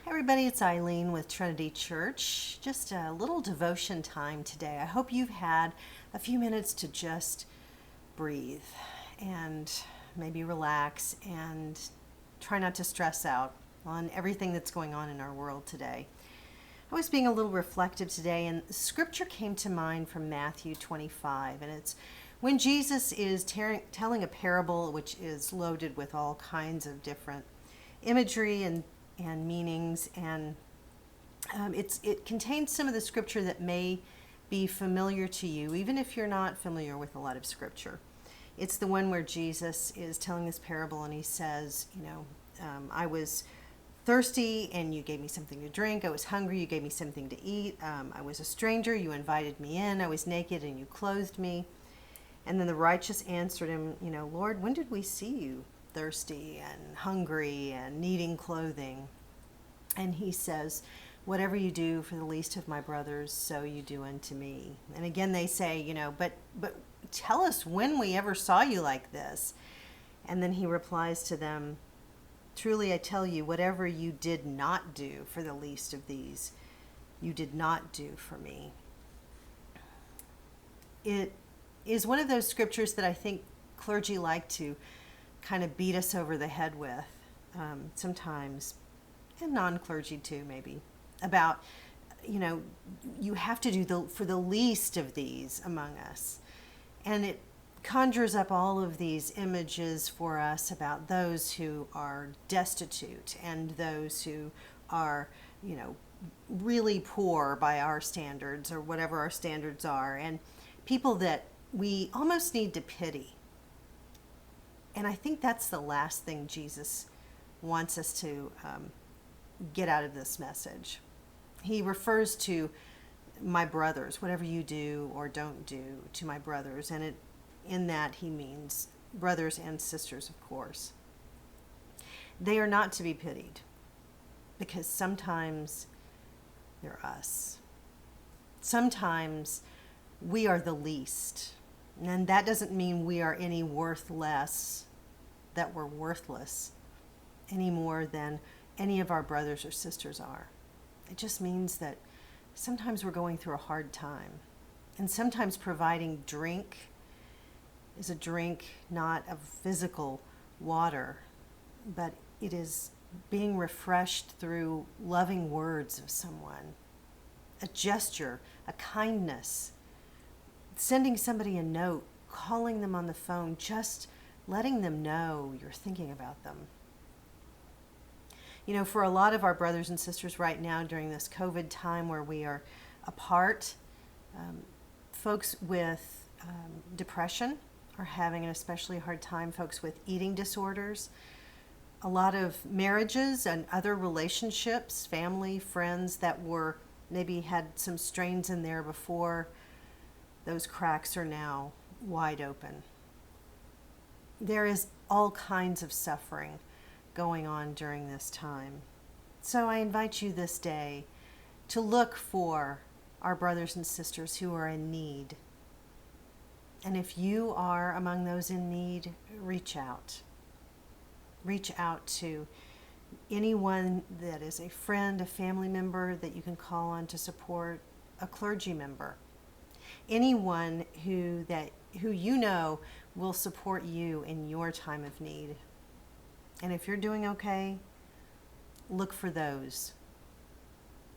Hi everybody, it's Eileen with Trinity Church. Just a little devotion time today. I hope you've had a few minutes to just breathe and maybe relax and try not to stress out on everything that's going on in our world today. I was being a little reflective today, and scripture came to mind from Matthew 25, and it's when Jesus is telling a parable which is loaded with all kinds of different imagery and meanings, and it contains some of the scripture that may be familiar to you, even if you're not familiar with a lot of scripture. It's the one where Jesus is telling this parable, and he says, I was thirsty and you gave me something to drink. I was hungry, you gave me something to eat. I was a stranger, you invited me in. I was naked and you clothed me. And then the righteous answered him, Lord, when did we see you thirsty and hungry and needing clothing? And he says, whatever you do for the least of my brothers, so you do unto me. And again they say, but tell us when we ever saw you like this. And then he replies to them, truly I tell you, whatever you did not do for the least of these, you did not do for me. It is one of those scriptures that I think clergy like to kind of beat us over the head with sometimes, and non-clergy too maybe, about, you have to do for the least of these among us. And it conjures up all of these images for us about those who are destitute and those who are, really poor by our standards or whatever our standards are, and people that we almost need to pity. And I think that's the last thing Jesus wants us to get out of this message. He refers to my brothers, whatever you do or don't do to my brothers, and in that he means brothers and sisters, of course. They are not to be pitied because sometimes they're us. Sometimes we are the least, and that doesn't mean we are any worth less, that we're worthless any more than any of our brothers or sisters are. It just means that sometimes we're going through a hard time, and sometimes providing drink is a drink not of physical water, but it is being refreshed through loving words of someone, a gesture, a kindness, sending somebody a note, calling them on the phone, just letting them know you're thinking about them. For a lot of our brothers and sisters right now during this COVID time where we are apart, folks with depression are having an especially hard time, folks with eating disorders, a lot of marriages and other relationships, family, friends that were maybe had some strains in there before, those cracks are now wide open. There is all kinds of suffering going on during this time. So I invite you this day to look for our brothers and sisters who are in need. And if you are among those in need, reach out. Reach out to anyone that is a friend, a family member that you can call on to support, a clergy member, anyone who will support you in your time of need. And if you're doing okay, look for those.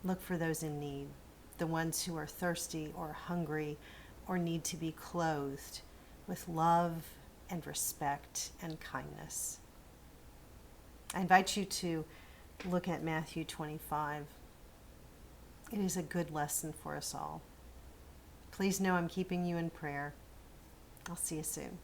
Look for those in need, the ones who are thirsty or hungry or need to be clothed with love and respect and kindness. I invite you to look at Matthew 25. It is a good lesson for us all. Please know I'm keeping you in prayer. I'll see you soon.